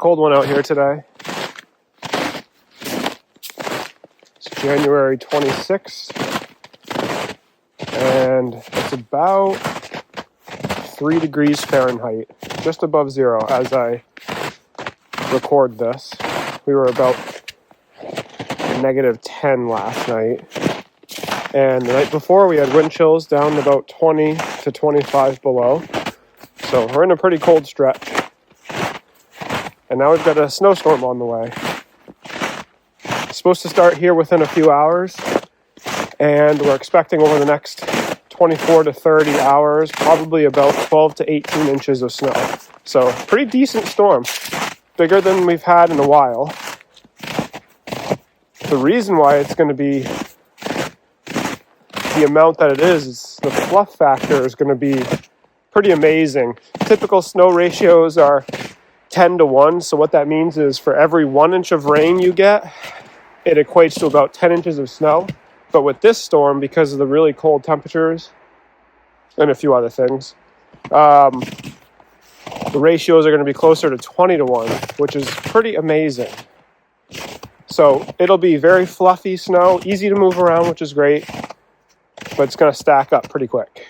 cold one out here today. It's January 26th, and it's about 3 degrees Fahrenheit, just above zero as I record this. We were about -10 last night, and the night before we had wind chills down about 20 to 25 below, so we're in a pretty cold stretch. And now we've got a snowstorm on the way. It's supposed to start here within a few hours, and we're expecting over the next 24 to 30 hours probably about 12 to 18 inches of snow. So pretty decent storm, bigger than we've had in a while. The reason why it's going to be the amount that it is the fluff factor is going to be pretty amazing. Typical snow ratios are 10 to 1, so what that means is for every 1 inch of rain you get, it equates to about 10 inches of snow. But with this storm, because of the really cold temperatures and a few other things, the ratios are going to be closer to 20 to 1, which is pretty amazing. So it'll be very fluffy snow, easy to move around, which is great, but it's going to stack up pretty quick.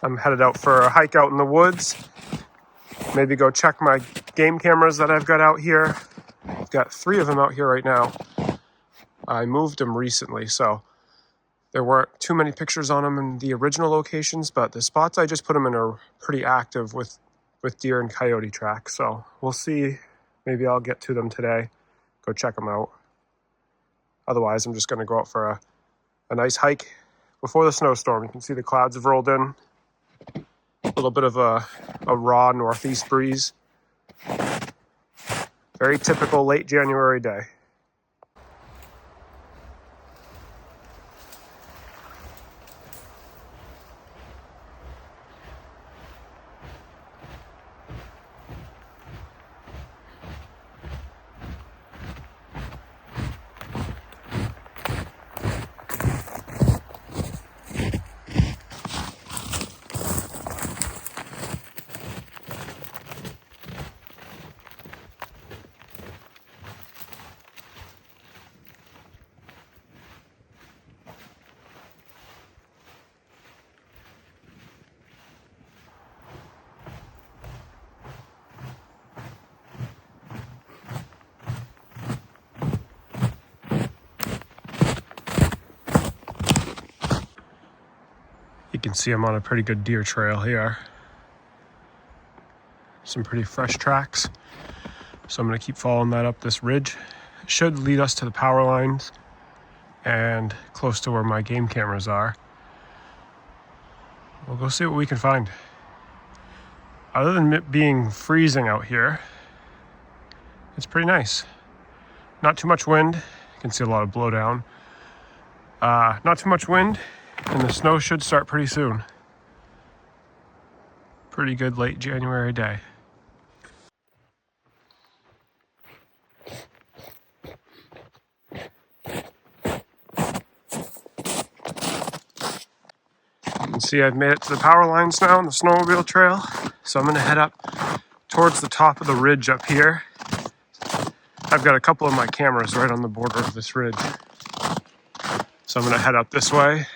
I'm headed out for a hike out in the woods. Maybe go check my game cameras that I've got out here. I've got 3 of them out here right now. I moved them recently, so there weren't too many pictures on them in the original locations, but the spots I just put them in are pretty active with deer and coyote tracks. So we'll see. Maybe I'll get to them today, go check them out. Otherwise, I'm just going to go out for a nice hike before the snowstorm. You can see the clouds have rolled in. A little bit of a raw northeast breeze. Very typical late January day. You can see I'm on a pretty good deer trail here. Some pretty fresh tracks. So I'm going to keep following that up this ridge. It should lead us to the power lines and close to where my game cameras are. We'll go see what we can find. Other than it being freezing out here, it's pretty nice. Not too much wind. You can see a lot of blowdown. Not too much wind, and the snow should start pretty soon. Pretty good late January day. You can see I've made it to the power lines now on the snowmobile trail, so I'm going to head up towards the top of the ridge up here. I've got a couple of my cameras right on the border of this ridge, so I'm going to head up this way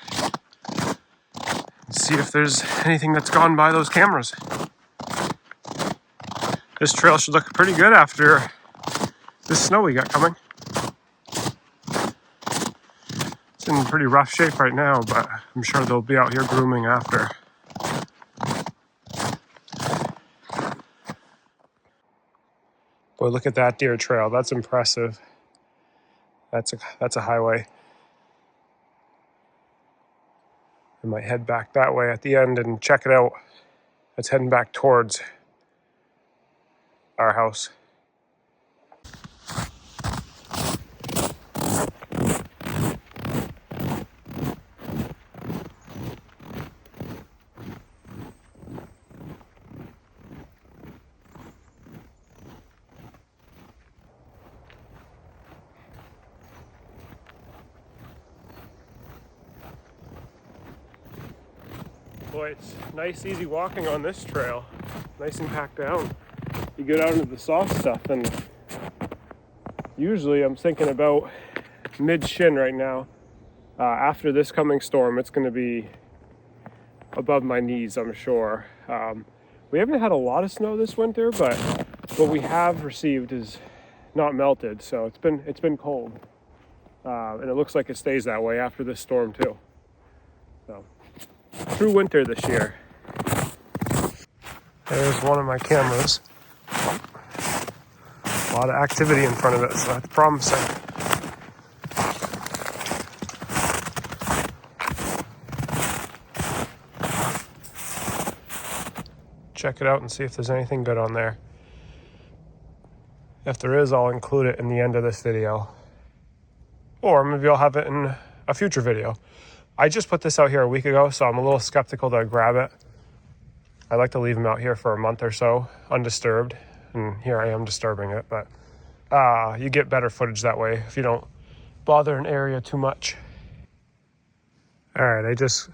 and see if there's anything that's gone by those cameras. This trail should look pretty good after this snow we got coming. It's in pretty rough shape right now, but I'm sure they'll be out here grooming after. Boy, look at that deer trail. That's impressive. That's a highway. I might head back that way at the end and check it out. It's heading back towards our house. Boy, it's nice, easy walking on this trail. Nice and packed down. you get out into the soft stuff, and usually I'm thinking about mid-shin right now. After this coming storm, it's going to be above my knees, I'm sure. We haven't had a lot of snow this winter, but what we have received is not melted, so it's been cold, and it looks like it stays that way after this storm too. So, true winter this year. There's one of my cameras. A lot of activity in front of it, so that's promising. Check it out and see if there's anything good on there. If there is, I'll include it in the end of this video. Or maybe I'll have it in a future video. I just put this out here a week ago, so I'm a little skeptical to grab it. I like to leave them out here for a month or so, undisturbed. And here I am disturbing it, but you get better footage that way if you don't bother an area too much. All right, I just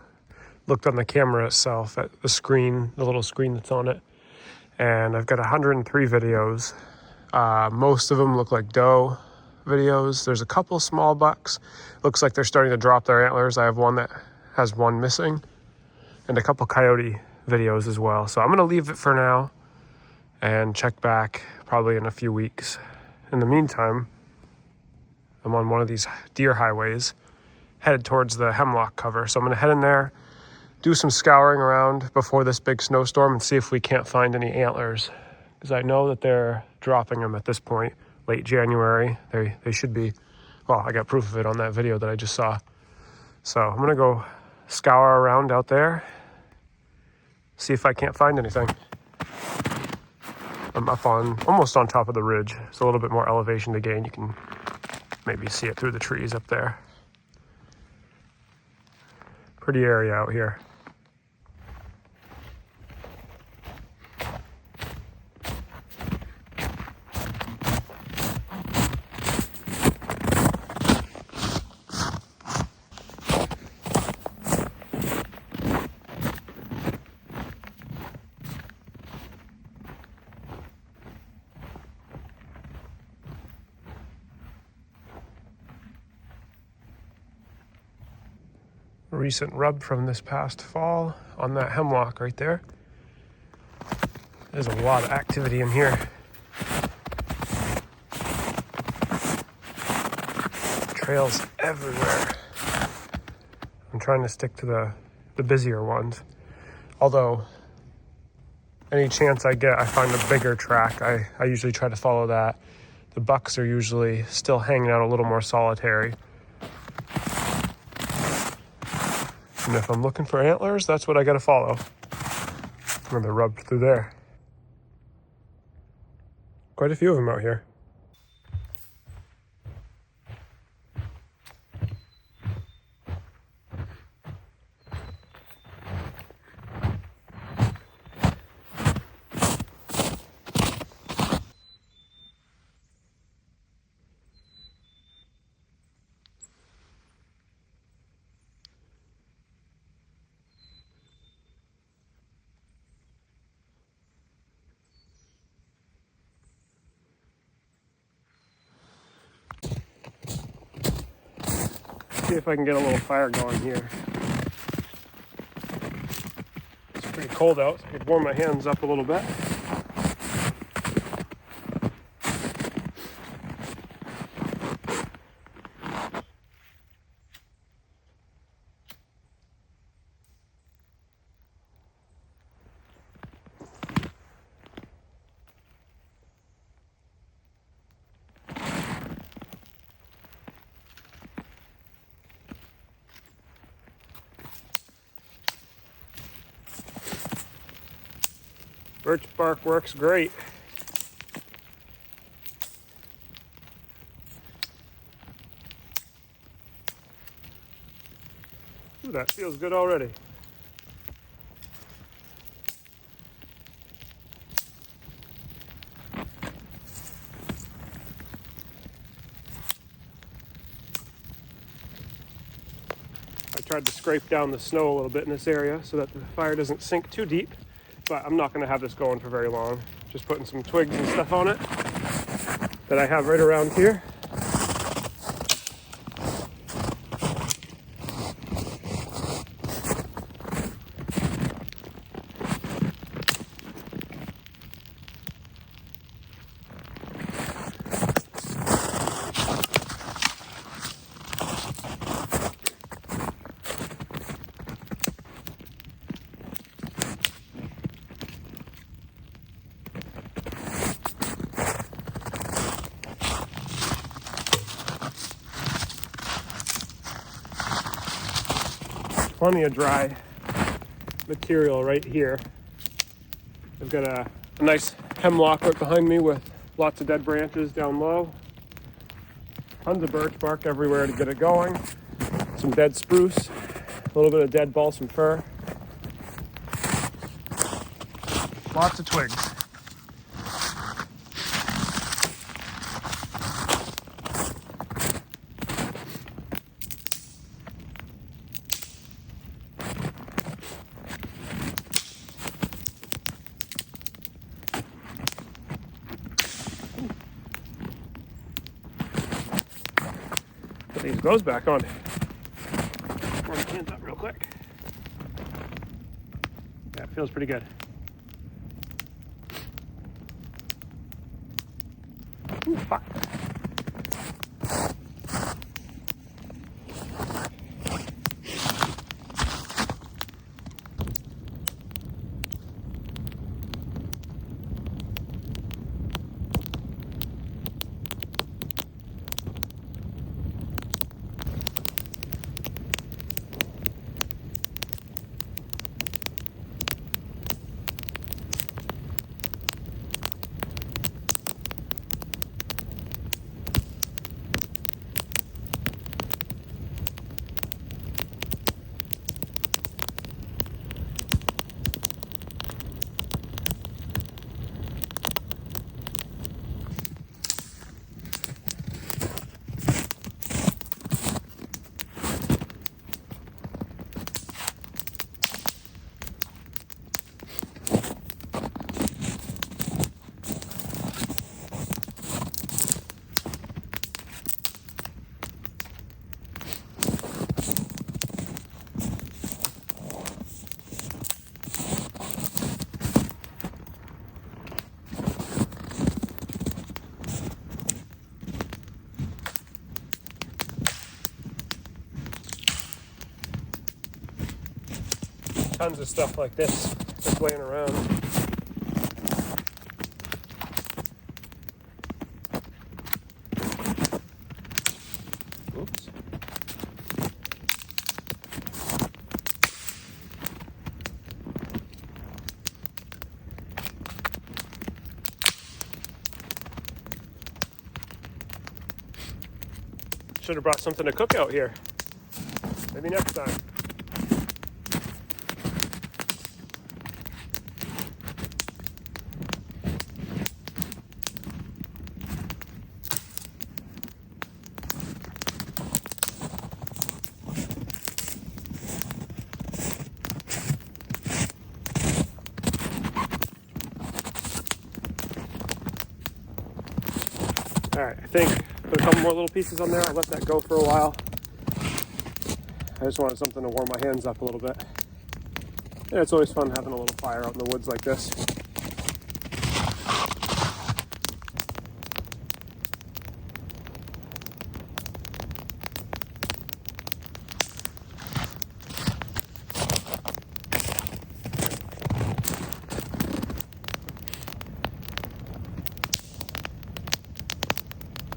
looked on the camera itself at the screen, the little screen that's on it, and I've got 103 videos. Most of them look like doe videos. There's a couple small bucks. Looks like they're starting to drop their antlers. I have one that has one missing, and a couple coyote videos as well. So I'm gonna leave it for now and check back probably in a few weeks. In the meantime, I'm on one of these deer highways headed towards the hemlock cover. So I'm gonna head in there, do some scouring around before this big snowstorm and see if we can't find any antlers, because I know that they're dropping them at this point, late January. They should be. Well, I got proof of it on that video that I just saw. So I'm gonna go scour around out there, see if I can't find anything. I'm up on, almost on top of the ridge. It's a little bit more elevation to gain. You can maybe see it through the trees up there. Pretty area out here. Recent rub from this past fall on that hemlock right there. There's a lot of activity in here. Trails everywhere. I'm trying to stick to the busier ones. Although, any chance I get, I find a bigger track. I usually try to follow that. The bucks are usually still hanging out a little more solitary. And if I'm looking for antlers, that's what I gotta follow. And they're rubbed through there. Quite a few of them out here. See if I can get a little fire going here. It's pretty cold out, so I can warm my hands up a little bit. Birch bark works great. Ooh, that feels good already. I tried to scrape down the snow a little bit in this area so that the fire doesn't sink too deep. But I'm not going to have this going for very long. Just putting some twigs and stuff on it that I have right around here. Plenty of dry material right here. I've got a nice hemlock right behind me with lots of dead branches down low. Tons of birch bark everywhere to get it going. Some dead spruce, a little bit of dead balsam fir. Lots of twigs. Put those back on. Warm the hands up real quick. Yeah, it feels pretty good. Ooh, fuck. Tons of stuff like this just laying around. Oops. Should have brought something to cook out here. Maybe next time. All right, I think put a couple more little pieces on there. I'll let that go for a while. I just wanted something to warm my hands up a little bit. And it's always fun having a little fire out in the woods like this.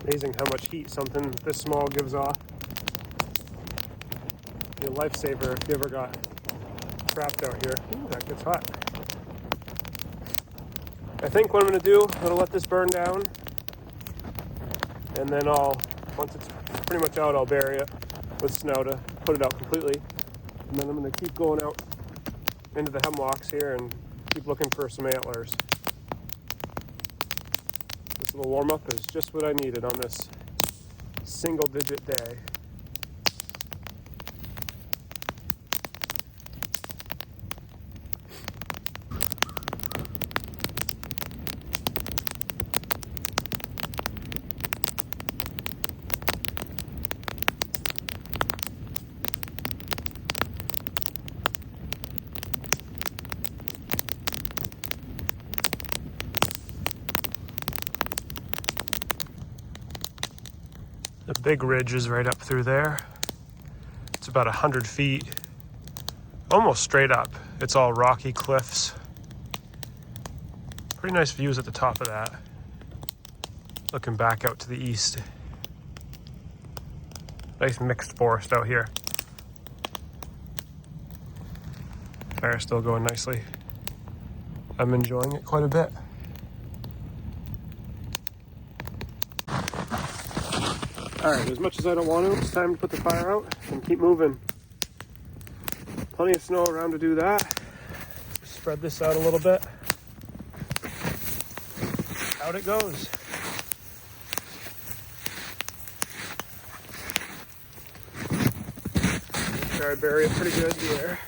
Amazing how much heat something this small gives off. Be a lifesaver if you ever got trapped out here. Ooh, that gets hot. I think what I'm going to do, I'm going to let this burn down. And then once it's pretty much out, I'll bury it with snow to put it out completely. And then I'm going to keep going out into the hemlocks here and keep looking for some antlers. This little warm-up is just what I needed on this single-digit day. big ridges right up through there. It's about 100 feet, almost straight up. It's all rocky cliffs. Pretty nice views at the top of that. Looking back out to the east. Nice mixed forest out here. Fire's still going nicely. I'm enjoying it quite a bit. Alright, as much as I don't want to, it's time to put the fire out and keep moving. Plenty of snow around to do that. Spread this out a little bit. Out it goes. Make sure I bury it pretty good here.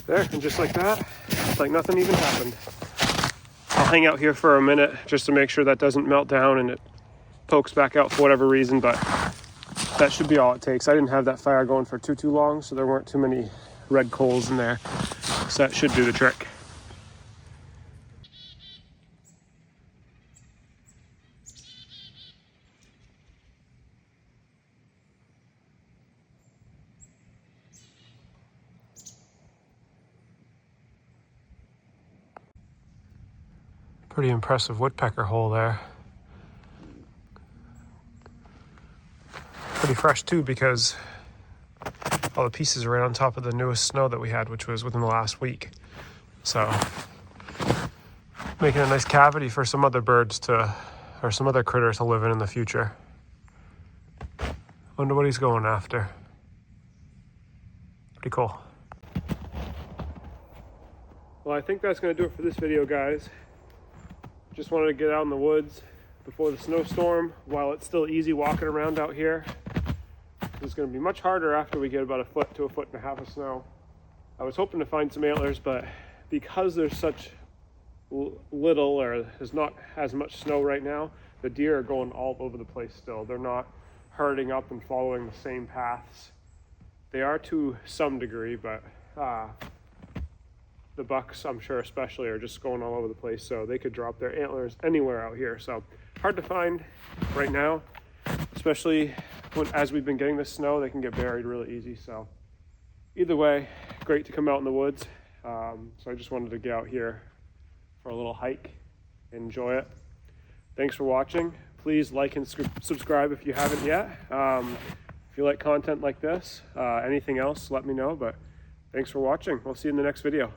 There, and just like that, it's like nothing even happened. I'll hang out here for a minute just to make sure that doesn't melt down and it pokes back out for whatever reason, but that should be all it takes. I didn't have that fire going for too long, so there weren't too many red coals in there. So that should do the trick. Pretty impressive woodpecker hole there. Pretty fresh too, because all the pieces are right on top of the newest snow that we had, which was within the last week. So making a nice cavity for some other birds to, or some other critters to live in the future. Wonder what he's going after. Pretty cool. Well, I think that's going to do it for this video, guys. Just wanted to get out in the woods before the snowstorm while it's still easy walking around out here. It's going to be much harder after we get about 1 foot to 1.5 feet of snow. I was hoping to find some antlers, but because there's such little, or there's not as much snow right now, the deer are going all over the place still. They're not herding up and following the same paths. They are to some degree, but the bucks, I'm sure especially, are just going all over the place, so they could drop their antlers anywhere out here. So hard to find right now, especially as we've been getting this snow. They can get buried really easy. So either way, great to come out in the woods. So I just wanted to get out here for a little hike and enjoy it. Thanks for watching. Please like and subscribe if you haven't yet. If you like content like this, anything else, let me know. But thanks for watching. We'll see you in the next video.